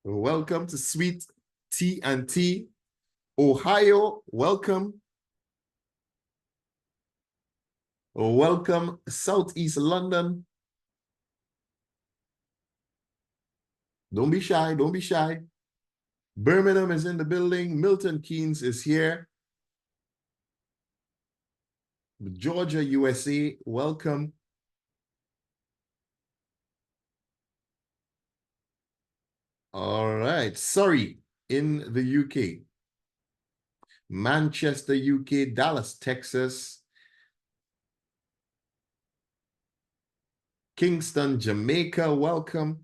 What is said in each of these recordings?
Welcome to Sweet Tea and Tea, Ohio. Welcome. Welcome, Southeast London. Don't be shy. Don't be shy. Birmingham is in the building. Milton Keynes is here. Georgia, USA. Welcome. All right. Surrey in the UK. Manchester, UK. Dallas, Texas. Kingston, Jamaica. Welcome.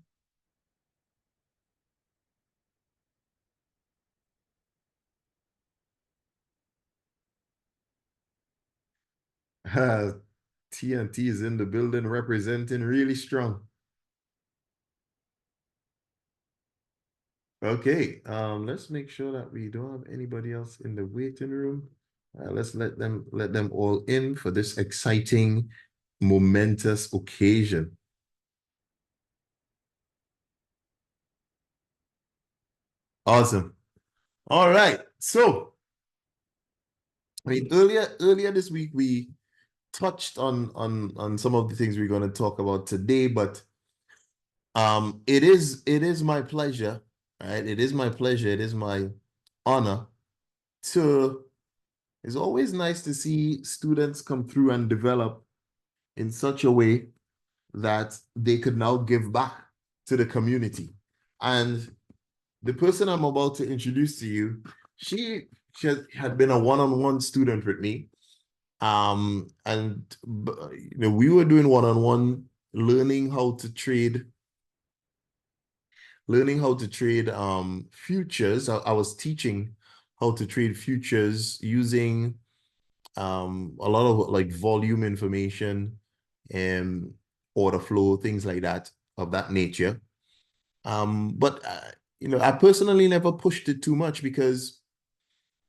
TNT is in the building, representing really strong. Okay, let's make sure that we don't have anybody else in the waiting room. Let's let them all in for this exciting, momentous occasion. Awesome. All right. So, I mean, earlier this week we touched on some of the things we're going to talk about today, but it is my pleasure, right? It is my pleasure, it is my honor to it's always nice to see students come through and develop in such a way that they could now give back to the community. And the person I'm about to introduce to you, she had been a one-on-one student with me. And we were doing one-on-one, learning how to trade futures. I was teaching how to trade futures using a lot of like volume information and order flow, things like that, of that nature. But I personally never pushed it too much, because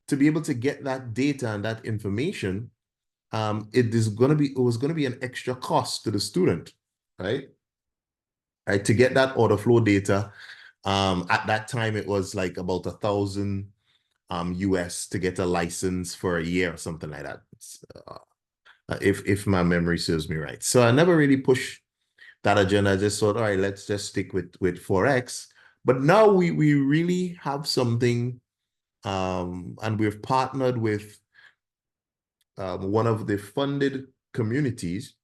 to be able to get that data and that information, it was going to be an extra cost to the student, right? Right, to get that order flow data. At that time, it was like about 1,000 US to get a license for a year or something like that. If my memory serves me right. So I never really pushed that agenda. I just thought, all right, let's just stick with Forex. But now we really have something, and we've partnered with one of the funded communities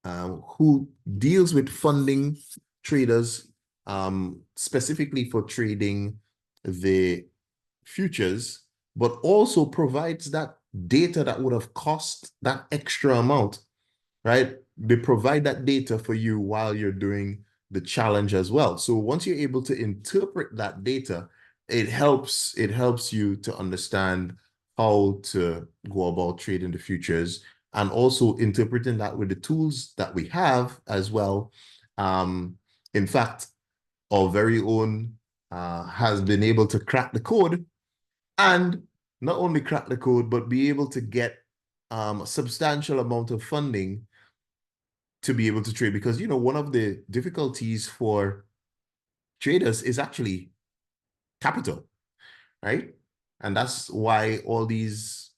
who deals with funding traders, specifically for trading the futures, but also provides that data that would have cost that extra amount, right? They provide that data for you while you're doing the challenge as well. So once you're able to interpret that data, it helps you to understand how to go about trading the futures, and also interpreting that with the tools that we have as well. In fact, our very own has been able to crack the code, and not only crack the code, but be able to get a substantial amount of funding to be able to trade. Because, one of the difficulties for traders is actually capital, right? And that's why all these,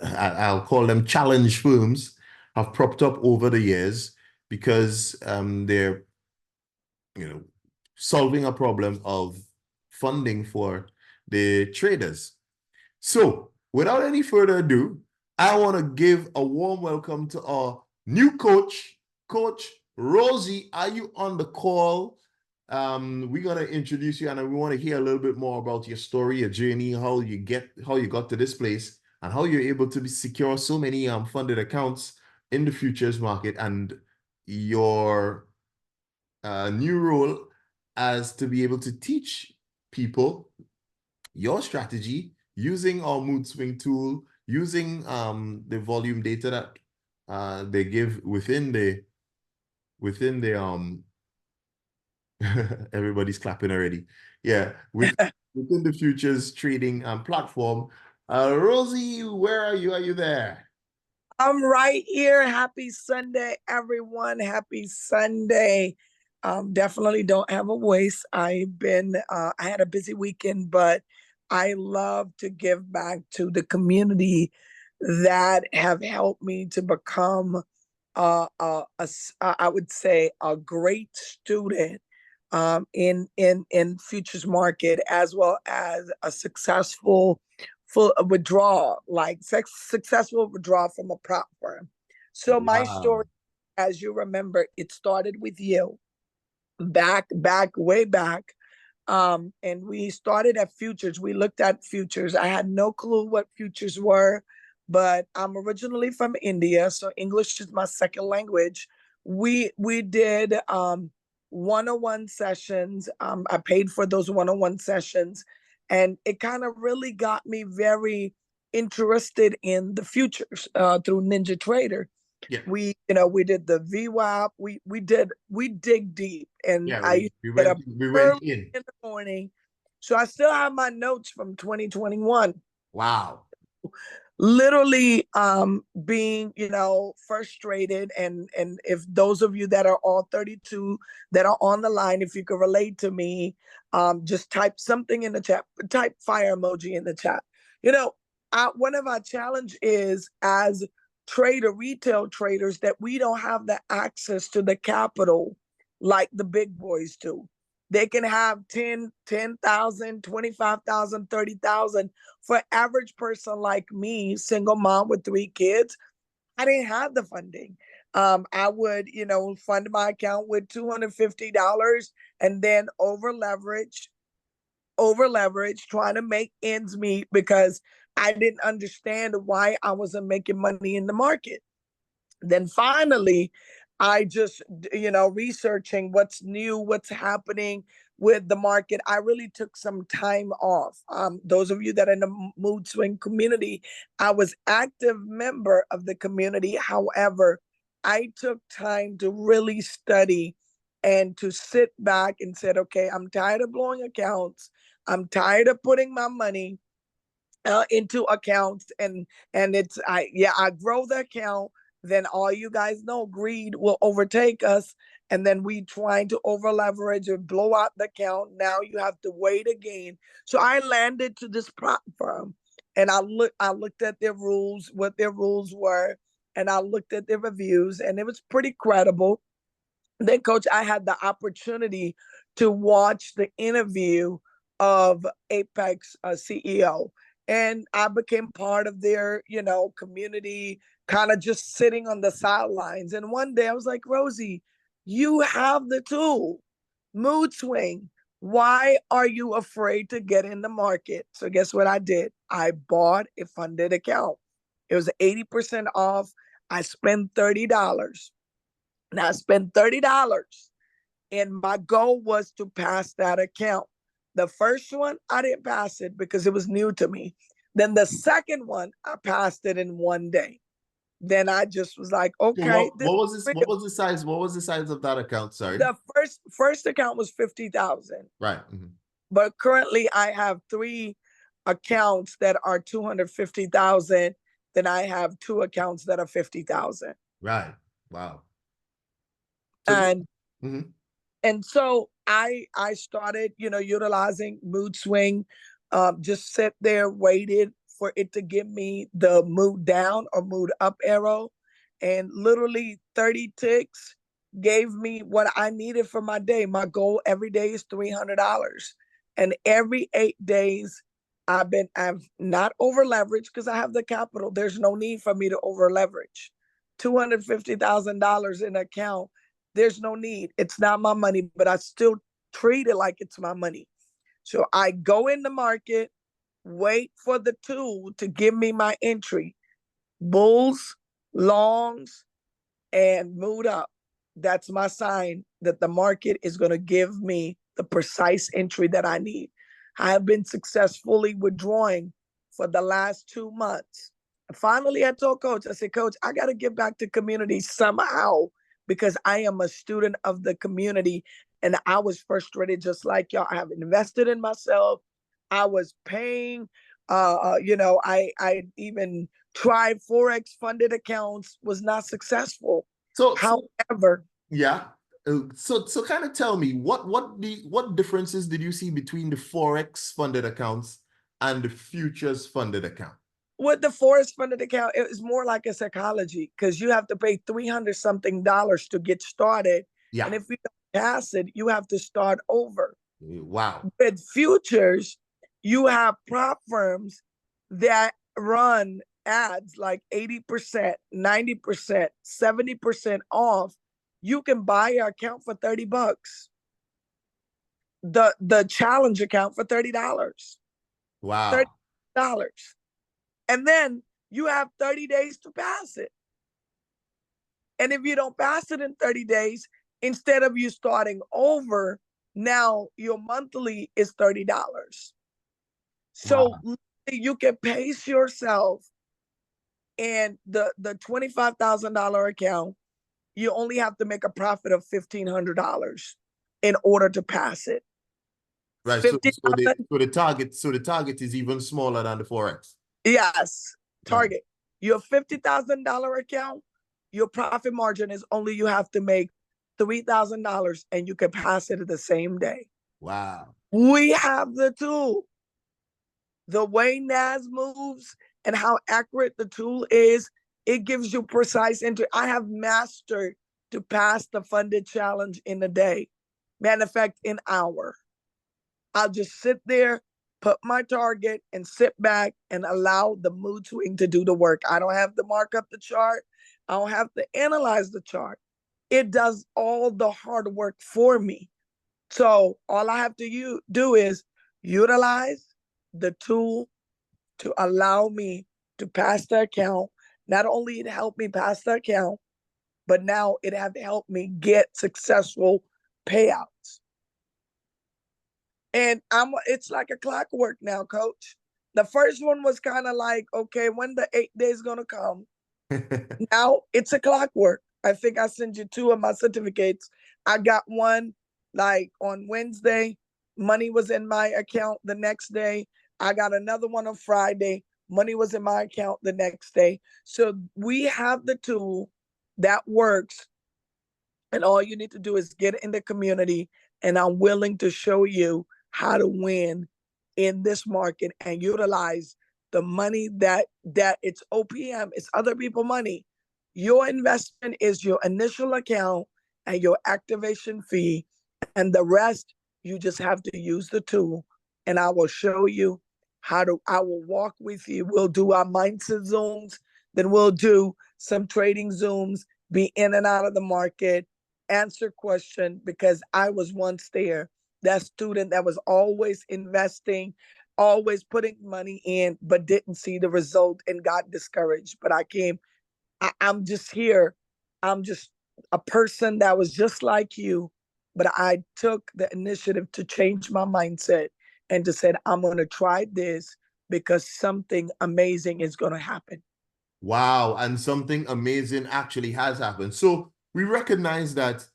I'll call them challenge firms, have propped up over the years, because they're, solving a problem of funding for the traders. So without any further ado, I want to give a warm welcome to our new coach, Coach Rosie. Are you on the call? We're gonna introduce you, and we want to hear a little bit more about your story, your journey, how you got to this place, and how you're able to secure so many funded accounts in the futures market, and your new role as to be able to teach people your strategy using our MOODSWING tool, using the volume data that they give within the everybody's clapping already. Yeah, within the futures trading platform. Rosie, where are you? Are you there? I'm right here. Happy Sunday, everyone. Happy Sunday. Definitely don't have a voice. I had a busy weekend, but I love to give back to the community that have helped me to become, I would say, a great student in futures market, as well as a successful full withdrawal, like successful withdrawal from a prop firm. So my story, Wow. as you remember, it started with you way back. And we started at futures. We looked at futures. I had no clue what futures were, but I'm originally from India, so English is my second language. We did 101 sessions. I paid for those 101 sessions, and it kind of really got me very interested in the futures through Ninja Trader. Yeah. We did the VWAP. We dig deep, and Yeah, I used we to get went up we went early in. in the morning. So I still have my notes from 2021. Wow. Literally being, frustrated, and if those of you that are all 32 that are on the line, if you could relate to me, just type something in the chat, type fire emoji in the chat. One of our challenge is, as retail traders, that we don't have the access to the capital like the big boys do. They can have 10,000, 25,000, 30,000. For average person like me, single mom with 3 kids, I didn't have the funding. I would, fund my account with $250 and then over leverage, trying to make ends meet, because I didn't understand why I wasn't making money in the market. Then finally, I just, researching what's new, what's happening with the market. I really took some time off. Those of you that are in the mood swing community, I was active member of the community. However, I took time to really study and to sit back and said, okay, I'm tired of blowing accounts. I'm tired of putting my money into accounts, and I grow the account, then all you guys know, greed will overtake us, and then we trying to over leverage or blow out the account. Now you have to wait again. So I landed to this prop firm, and I looked at their rules, what their rules were, and I looked at their reviews, and it was pretty credible. Then, coach, I had the opportunity to watch the interview of Apex CEO, and I became part of their, community, kind of just sitting on the sidelines. And one day I was like, Rosie, you have the tool, mood swing. Why are you afraid to get in the market? So guess what I did? I bought a funded account. It was 80% off. I spent $30. Now I spent $30, and my goal was to pass that account. The first one, I didn't pass it because it was new to me. Then the second one, I passed it in one day. Then I just was like, So okay, this what was is this? real. What was the size of that account? Sorry. The first account was 50,000, Right. Mhm. but currently I have 3 accounts that are 250,000. Then I have 2 accounts that are 50,000. Right. Wow. So this. And Mhm. and so I started, utilizing mood swing. Just sit there, waited for it to give me the mood down or mood up arrow, and literally 30 ticks gave me what I needed for my day. My goal every day is $300, and every 8 days I've not over leveraged because I have the capital. There's no need for me to over leverage. $250,000 in account, there's no need. It's not my money, but I still treat it like it's my money. So I go in the market, wait for the tool to give me my entry, bulls, longs, and mood up. That's my sign that the market is going to give me the precise entry that I need. I have been successfully withdrawing for the last 2 months. Finally, I told coach, I said, coach, I got to give back to community somehow, because I am a student of the community, and I was frustrated just like y'all. I have invested in myself. I was paying, I even tried Forex funded accounts, was not successful. So However, yeah. So kind of tell me what differences did you see between the Forex funded accounts and the futures funded account? With the forest funded account, it was more like a psychology because you have to pay $300 something to get started. And Yeah. if you don't pass it, you have to start over. Wow. With futures, you have prop firms that run ads like 80%, 90%, 70% off. You can buy your account for $30. The challenge account for $30. Wow. $30. And then you have 30 days to pass it. And if you don't pass it in 30 days, instead of you starting over, now your monthly is $30. So Wow. you can pace yourself, and the $25,000 account, you only have to make a profit of $1,500 in order to pass it. Right. So 50,000. So the target is even smaller than the Forex. Yes. Right. Target. Your $50,000 account, your profit margin is only you have to make $3,000 and you can pass it the same day. Wow. We have the tool. The way NAS moves and how accurate the tool is, it gives you precise entry. I have mastered to pass the funded challenge in a day. Matter of fact, an hour. I'll just sit there, put my target, and sit back and allow the mood swing to do the work. I don't have to mark up the chart. I don't have to analyze the chart. It does all the hard work for me. So all I have to do is utilize the tool to allow me to pass the account. Not only it helped me pass the account, but now it have helped me get successful payouts. And it's like a clockwork now, coach. The first one was kind of like, okay, when the 8 days gonna come? Now it's a clockwork. I think I sent you 2 of my certificates. I got one like on Wednesday. Money was in my account the next day. I got another one on Friday. Money was in my account the next day. So we have the tool that works. And all you need to do is get in the community. And I'm willing to show you how to win in this market and utilize the money that it's OPM, it's other people money. Your investment is your initial account and your activation fee, and the rest you just have to use the tool. And I will show you how to. I will walk with you. We'll do our mindset zooms, then we'll do some trading zooms, be in and out of the market, answer question, because I was once there, that student that was always investing, always putting money in, but didn't see the result and got discouraged. But I'm just here. I'm just a person that was just like you, but I took the initiative to change my mindset and to said, I'm going to try this because something amazing is going to happen. Wow. And something amazing actually has happened. So we recognize that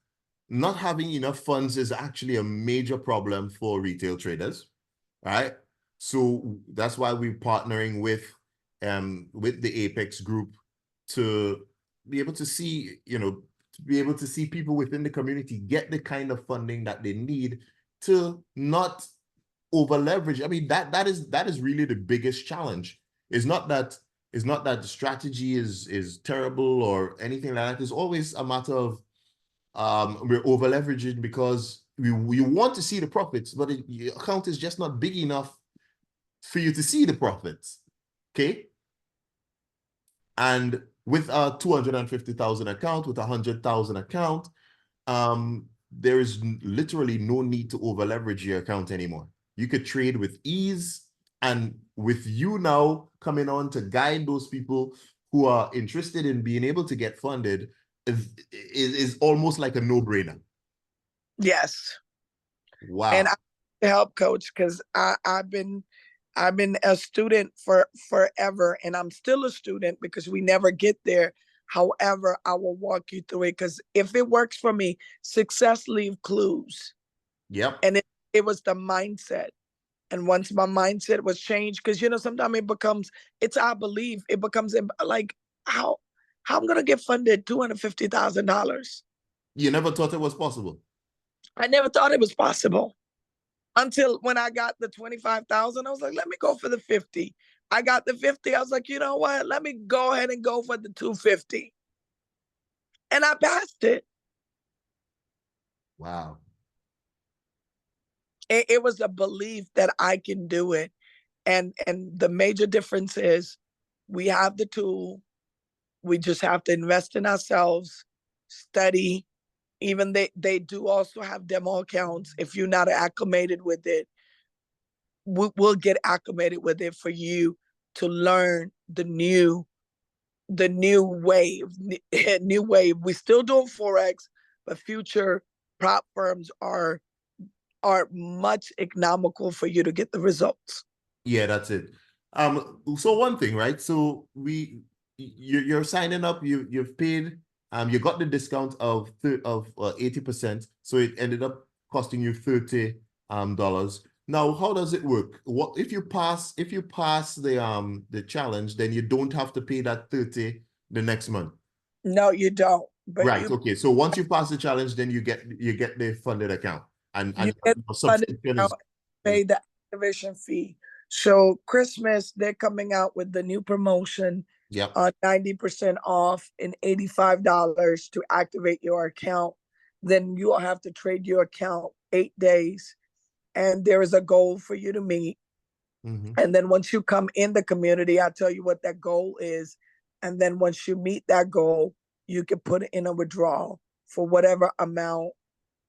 not having enough funds is actually a major problem for retail traders, right? So that's why we're partnering with the Apex group to be able to see, to be able to see people within the community get the kind of funding that they need to not over leverage. I mean, that is really the biggest challenge. It's not that the strategy is terrible or anything like that. It's always a matter of we're over leveraging because we want to see the profits, but the account is just not big enough for you to see the profits. Okay. And with a 250,000 account, with 100,000 account, there is literally no need to over leverage your account anymore. You could trade with ease, and with you now coming on to guide those people who are interested in being able to get funded is almost like a no-brainer. Yes. Wow. And I help coach because I've been a student for forever, and I'm still a student because we never get there. However, I will walk you through it because if it works for me, success leave clues. Yep. And it was the mindset. And once my mindset was changed, because sometimes it's our belief. It becomes like how I'm gonna get funded $250,000. You never thought it was possible? I never thought it was possible until when I got the 25,000. I was like, let me go for the 50. I got the 50. I was like, you know what? Let me go ahead and go for the 250. And I passed it. Wow. It was a belief that I can do it. And the major difference is we have the tool. We just have to invest in ourselves, study. Even they do also have demo accounts. If you're not acclimated with it, we'll get acclimated with it for you to learn the new wave. New wave. We're still doing Forex, but future prop firms are much economical for you to get the results. Yeah, that's it. So one thing, right? So you're signing up, you've paid, you got the discount of 80%, so it ended up costing you $30 Now, how does it work? What if you pass the challenge, then you don't have to pay that 30 the next month? No, you don't. But Right. Okay. So once you pass the challenge, then you get the funded account, and you get funded subscription out, is pay the activation fee. So Christmas, they're coming out with the new promotion, yep. 90% off and $85 to activate your account. Then you'll have to trade your account 8 days, and there is a goal for you to meet. And then once you come in the community, I'll tell you what that goal is. And then once you meet that goal, you can put it in a withdrawal for whatever amount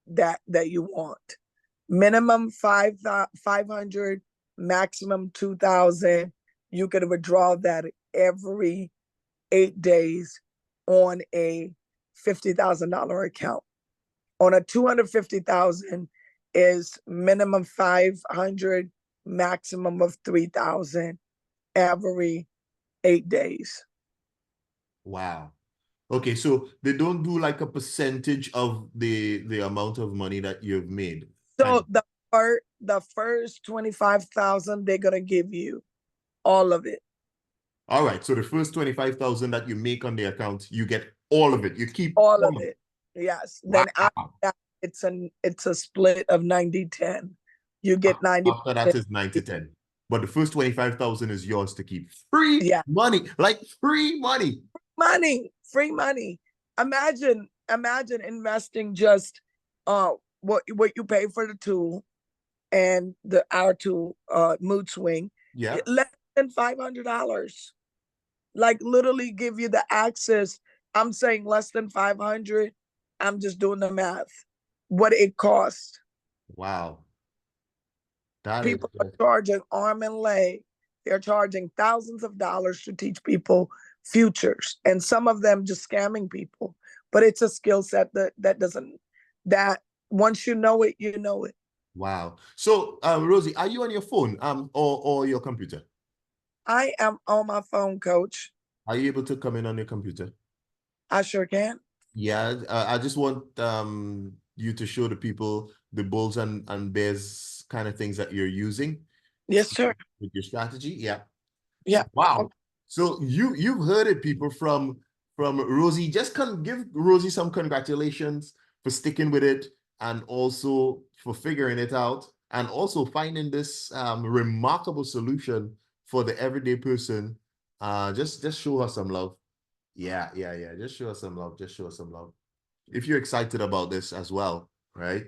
that you want. Minimum 500, maximum 2,000. You can withdraw that every 8 days on a $50,000 account. On a 250,000 is minimum 500, maximum of 3,000 every 8 days. Wow. Okay, so they don't do like a percentage of the amount of money that you've made. So the first 25,000, they're gonna give you all of it. All right, so the first 25,000 that you make on the account, you get all of it. You keep all of it. Yes. Wow. Then after that, it's a split of 90-10. You get 90. After that is 90-10. But the first 25,000 is yours to keep. Free money, like free money. Free money. Imagine investing just what you pay for the tool and our tool, MOODSWING. Yeah. Less than $500. Like literally give you the access. I'm saying less than 500. I'm just doing the math. What it costs. Wow. That People are charging arm and leg. They're charging thousands of dollars to teach people futures, and some of them just scamming people. But it's a skill set that once you know it, you know it. Wow. So, Rosie, are you on your phone or your computer? I am on my phone, Coach. Are you able to come in on your computer? I sure can. Yeah, I just want you to show the people the bulls and bears kind of things that you're using. Yes, sir. With your strategy. Yeah. Yeah. Wow. Okay. So you've heard it, people, from Rosie. Just give Rosie some congratulations for sticking with it and also for figuring it out and also finding this remarkable solution for the everyday person. Just show her some love. Yeah. Just show us some love. Just show us some love. If you're excited about this as well, right?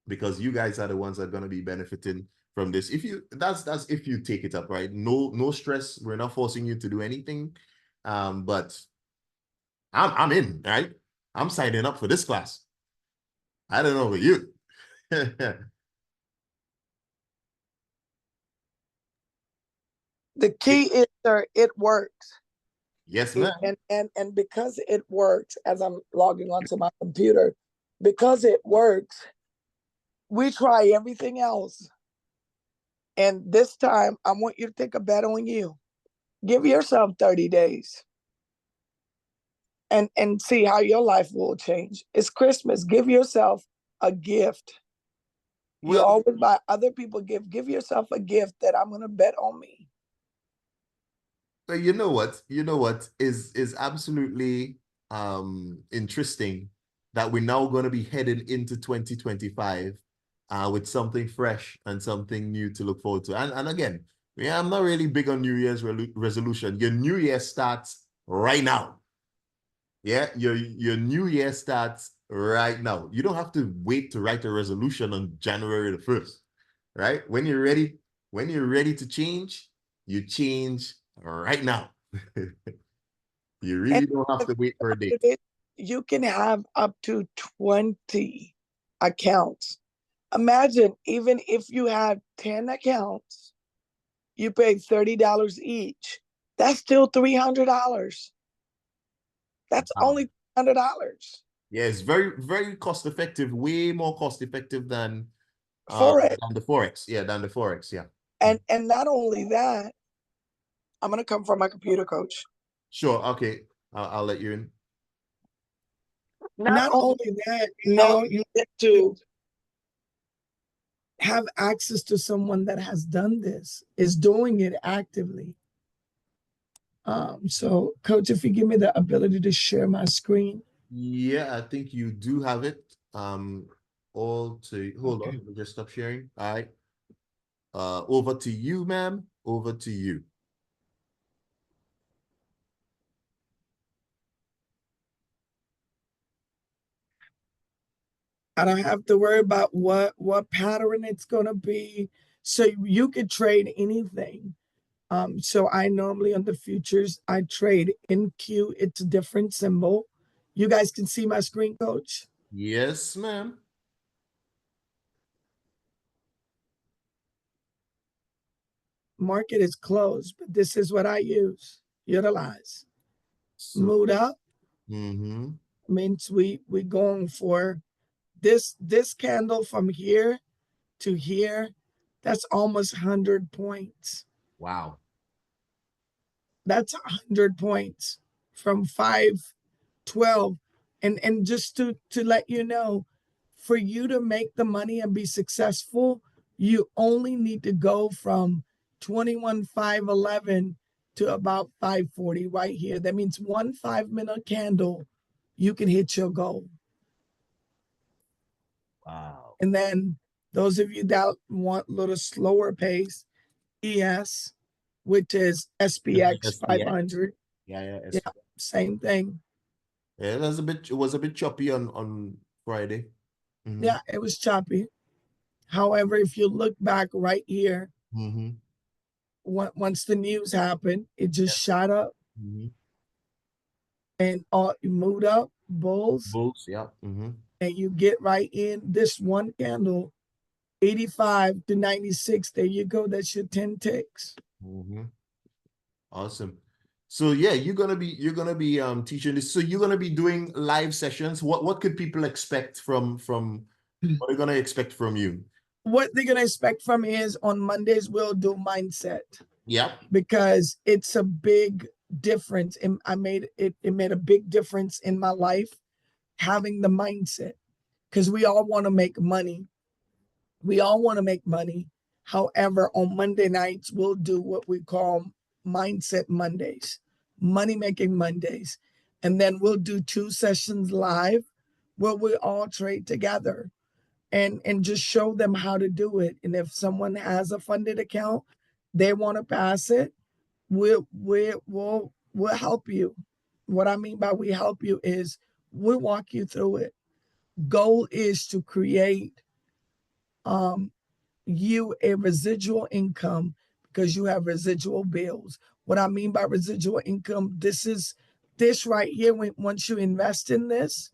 Because you guys are the ones that are going to be benefiting from this. If you that's if you take it up, right? No stress. We're not forcing you to do anything. But I'm in, right? I'm signing up for this class. I don't know about you. The key is, sir, it works. Yes, ma'am. And because it works, as I'm logging onto my computer, because it works, we try everything else. And this time, I want you to take a bet on you. Give yourself 30 days and see how your life will change. It's Christmas. Give yourself a gift. Well, you always buy other people gift. Give yourself a gift that I'm going to bet on me. You know what? You know what is absolutely interesting that we're now going to be heading into 2025 with something fresh and something new to look forward to. And again, yeah, I'm not really big on New Year's resolution. Your New Year starts right now. Yeah, your New Year starts right now. You don't have to wait to write a resolution on January the 1st, right? When you're ready to change, you change right now. You really don't have to wait for a date. You can have up to 20 accounts. Imagine even if you had 10 accounts, you pay $30 each. That's still $300. That's Wow. only $100. Yeah, it's very, very cost effective, way more cost effective than Forex. the Forex. Yeah, than the Forex. Yeah. And not only that, I'm gonna come from my computer, coach. Sure. Okay. I'll let you in. Not only that, now you get to have access to someone that has done this, is doing it actively. So coach, if you give me the ability to share my screen. Yeah, I think you do have it. All to hold Okay. on, let me just stop sharing. All right. Over to you, ma'am. Over to you. I don't have to worry about what pattern it's gonna be. So you could trade anything. So I normally on the futures, I trade NQ, it's a different symbol. You guys can see my screen, coach. Yes, ma'am. Market is closed, but this is what I utilize. So, Mood up mm-hmm. means we going for this candle from here to here. That's almost 100 points. Wow. That's 100 points from 512. And just to let you know, for you to make the money and be successful, you only need to go from 21,511 to about 540 right here. That means 1 5-minute candle, you can hit your goal. Wow. And then those of you that want a little slower pace, ES, which is SPX 500. Yeah, Yeah, same thing. Yeah, it was a bit choppy on Friday. Mm-hmm. Yeah, it was choppy. However, if you look back right here, Mm-hmm. once the news happened, it just shot up Mm-hmm. and you moved up, bulls, Bulls, yeah. Mm-hmm. and you get right in this one candle, 85 to 96. There you go. That's your 10 ticks. Mm-hmm. Awesome. So yeah, you're gonna be teaching this. So you're gonna be doing live sessions. What could people expect from what are they gonna expect from you? What they're gonna expect from me is on Mondays we'll do mindset. Yep. Because it's a big difference. And it made a big difference in my life having the mindset. Because we all want to make money. We all want to make money. However, on Monday nights, we'll do what we call Mindset Mondays, Money Making Mondays. And then we'll do 2 sessions live where we all trade together and just show them how to do it. And if someone has a funded account, they want to pass it, we'll help you. What I mean by we help you is we'll walk you through it. Goal is to create you a residual income because you have residual bills. What I mean by residual income, this right here. Once you invest in this,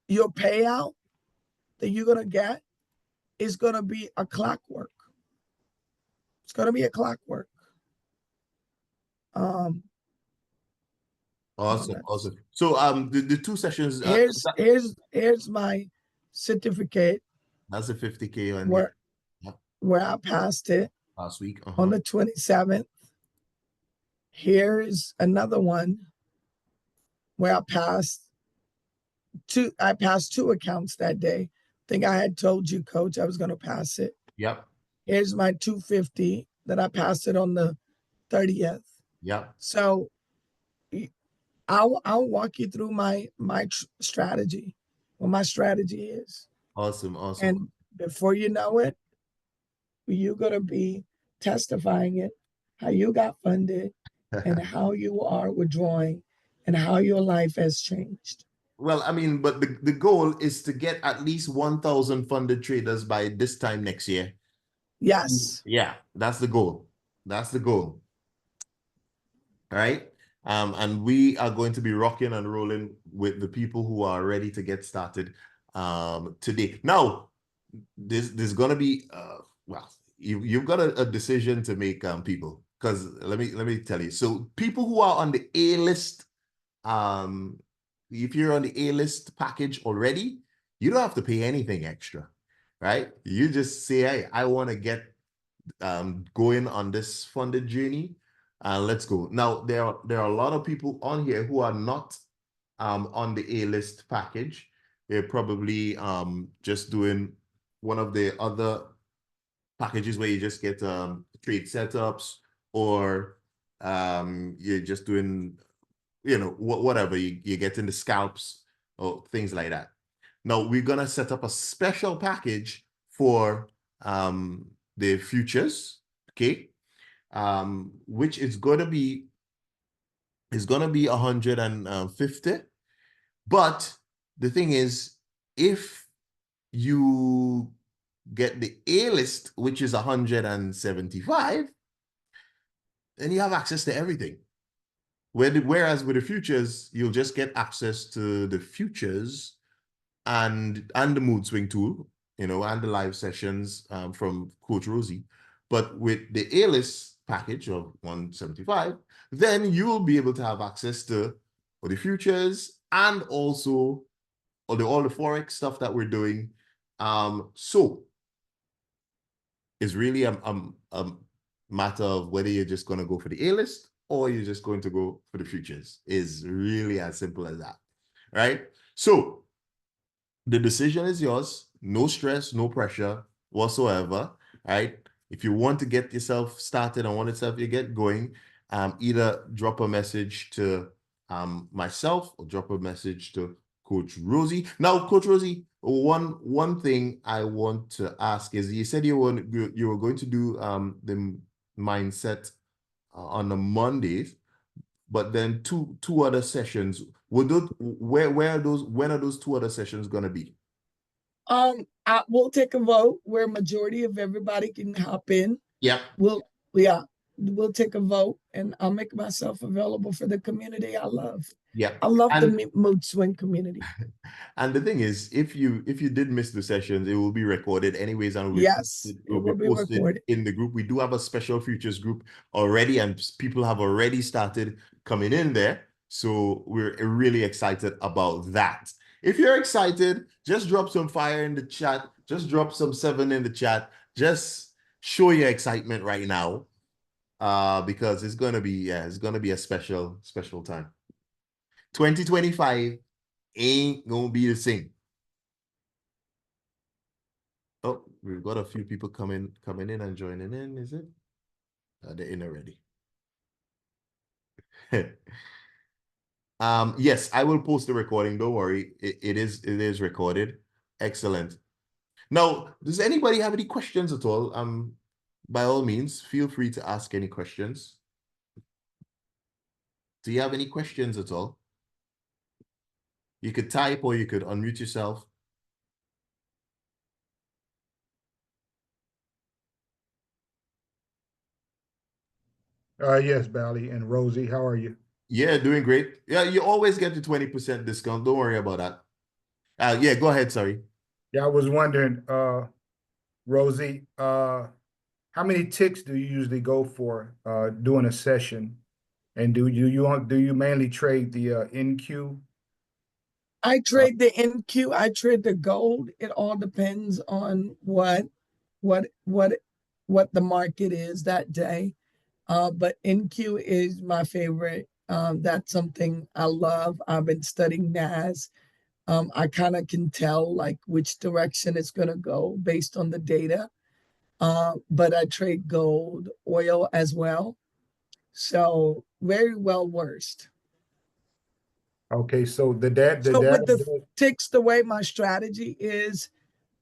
your payout that you're gonna get is gonna be a clockwork. It's gonna be a clockwork. Awesome, awesome. So the 2 sessions here's my certificate that's a 50K on here. where Yep. where I passed it Last week. on the 27th. Here's another one where I passed 2 accounts that day. I think I had told you, coach, I was going to pass it. Yep. Here's my 250 that I passed it on the 30th. Yep. So I'll walk you through my strategy, what my strategy is. Awesome, awesome. And before you know it, you're gonna be testifying it, how you got funded and how you are withdrawing and how your life has changed. Well, I mean, but the goal is to get at least 1,000 funded traders by this time next year. Yes. Yeah, that's the goal. That's the goal. All right. And we are going to be rocking and rolling with the people who are ready to get started today. Now, there's gonna be well, you've got a decision to make, people, because let me tell you. So people who are on the A list, if you're on the A list package already, you don't have to pay anything extra, right? You just say, hey, I want to get going on this funded journey, and let's go. Now, there are a lot of people on here who are not on the A list package. They're probably just doing one of the other packages where you just get trade setups, or you're just doing, whatever, you're getting the scalps or things like that. Now, we're going to set up a special package for the futures, okay, which is going to be 150. But the thing is, if you get the A list, which is 175, then you have access to everything. Whereas with the futures, you'll just get access to the futures and the MOODSWING tool, and the live sessions from Coach Rosie. But with the A-list package of 175, then you will be able to have access to all the futures and also all the Forex stuff that we're doing. So it's really a matter of whether you're just going to go for the A-list or you're just going to go for the futures. Is really as simple as that, right? So the decision is yours. No stress, no pressure whatsoever, right? If you want to get yourself started and want yourself to get going, either drop a message to myself or drop a message to Coach Rosie. Now, Coach Rosie, one thing I want to ask is, you said you were going to do the mindset on the Mondays, but then two other sessions. When are those two other sessions gonna be? We'll take a vote where majority of everybody can hop in. Yeah. We'll take a vote, and I'll make myself available for the community I love. Yeah. I love the mood swing community. And the thing is, if you did miss the sessions, it will be recorded anyways, and it will be posted recorded in the group. We do have a special futures group already, and people have already started coming in there. So we're really excited about that. If you're excited, just drop some fire in the chat. Just drop some 7 in the chat. Just show your excitement right now, because it's gonna be a special time. 2025 ain't gonna be the same. Oh, we've got a few people coming in and joining in. Is it? They're in already. Yes, I will post the recording. Don't worry, it is recorded. Excellent. Now, does anybody have any questions at all? By all means, feel free to ask any questions. Do you have any questions at all? You could type or you could unmute yourself. Yes, Bally and Rosie, how are you? Yeah, doing great. Yeah, you always get the 20% discount. Don't worry about that. Yeah, go ahead. Sorry. Yeah, I was wondering, Rosie, how many ticks do you usually go for doing a session? And do you mainly trade the NQ? I trade the NQ. I trade the gold. It all depends on what the market is that day. But NQ is my favorite. That's something I love. I've been studying NAS. I kind of can tell like which direction it's going to go based on the data. But I trade gold, oil as well. So very well versed. Okay, so the So with the data. ticks, the way my strategy is,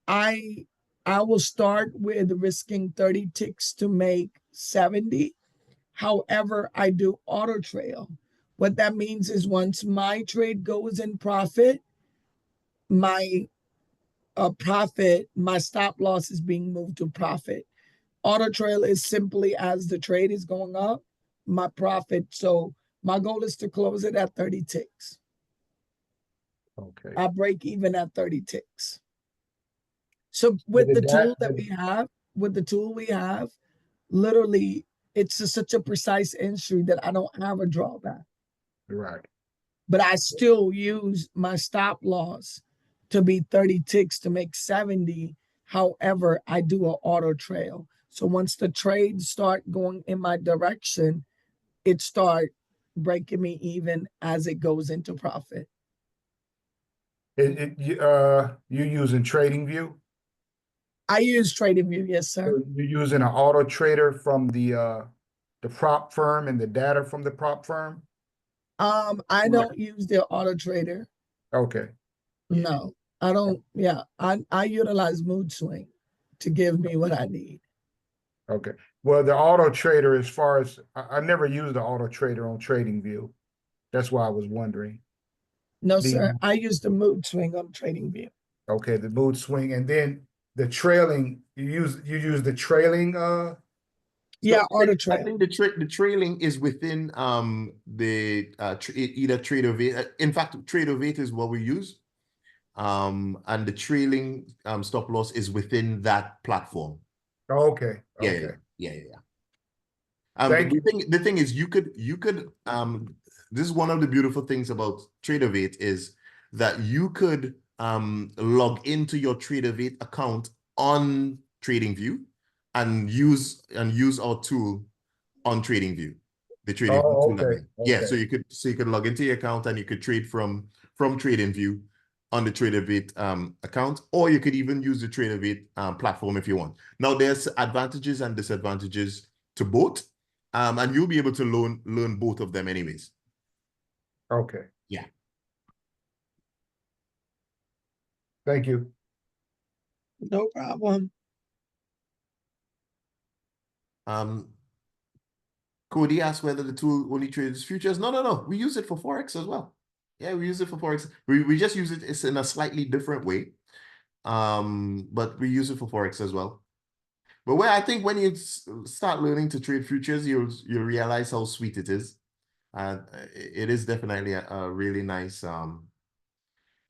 I will start with risking 30 ticks to make 70. However, I do auto trail. What that means is once my trade goes in profit, my my stop loss is being moved to profit. Auto trail is simply as the trade is going up, my profit. So my goal is to close it at 30 ticks. Okay. I break even at 30 ticks. So With with the tool that we have, literally it's such a precise entry that I don't have a drawback. Right. But I still use my stop loss to be 30 ticks to make 70. However, I do an auto trail. So once the trades start going in my direction, it start breaking me even as it goes into profit. You using TradingView? I use TradingView, yes, sir. So you're using an auto trader from the prop firm and the data from the prop firm? I don't use the auto trader. Okay. No, I don't. Yeah, I utilize MOODSWING to give me what I need. Okay. Well, the auto trader, as far as I never used the auto trader on TradingView. That's why I was wondering. No, sir. I use the MOODSWING on TradingView. Okay, the mood swing, and then the trailing. You use the trailing. Yeah, So auto I trail. think the trailing is within the either Tradeovate. In fact, Tradeovate is what we use. And the trailing stop loss is within that platform. Okay. Yeah, Okay. yeah. Thank you. The thing is you could this is one of the beautiful things about Tradeovate is that you could log into your Tradeovate account on TradingView and use our tool on TradingView, the TradingView Oh, tool. okay. Yeah, so Okay. you could log into your account and you could trade from TradingView on the Tradeovate account, or you could even use the Tradeovate platform if you want. Now, there's advantages and disadvantages to both, and you'll be able to learn both of them anyways. Okay. Yeah. Thank you. No problem. Cody asked whether the tool only trades futures. No. We use it for Forex as well. Yeah, we use it for Forex. We just use it in a slightly different way. But we use it for Forex as well. But I think when you start learning to trade futures, you'll realize how sweet it is. And it is definitely a really nice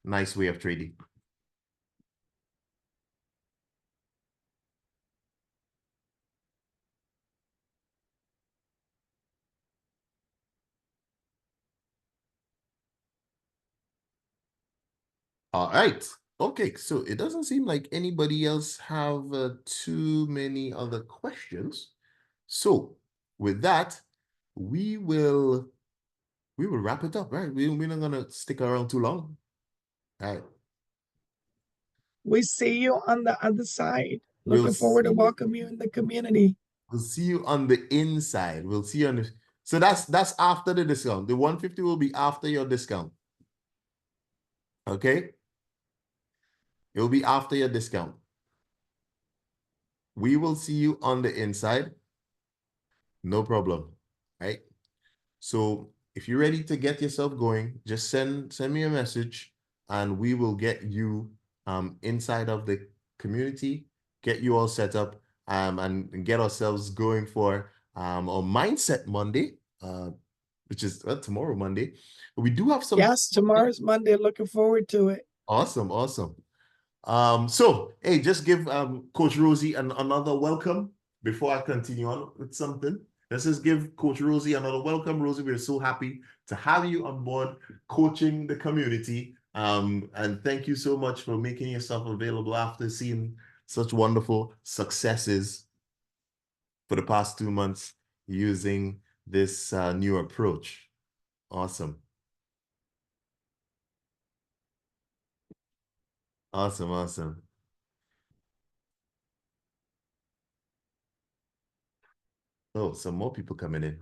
nice way of trading. All right. Okay, so it doesn't seem like anybody else have too many other questions. So with that, we will wrap it up, right? We're not gonna stick around too long. All right. We see you on the other side. We'll Looking forward to welcome you in the community. We'll see you on the inside. We'll see you on the. So that's after the discount. The 150 will be after your discount. Okay. It will be after your discount. We will see you on the inside. No problem. Right. So if you're ready to get yourself going, just send me a message and we will get you inside of the community, get you all set up and get ourselves going for our Mindset Monday, which is tomorrow Monday. But we do have some. Yes, tomorrow's Monday. Looking forward to it. Awesome. So hey, just give Coach Rosie another welcome before I continue on with something. Let's just give Coach Rosie another welcome. Rosie, we're so happy to have you on board coaching the community. And thank you so much for making yourself available after seeing such wonderful successes for the past 2 months using this new approach. Awesome. Awesome. Oh, some more people coming in.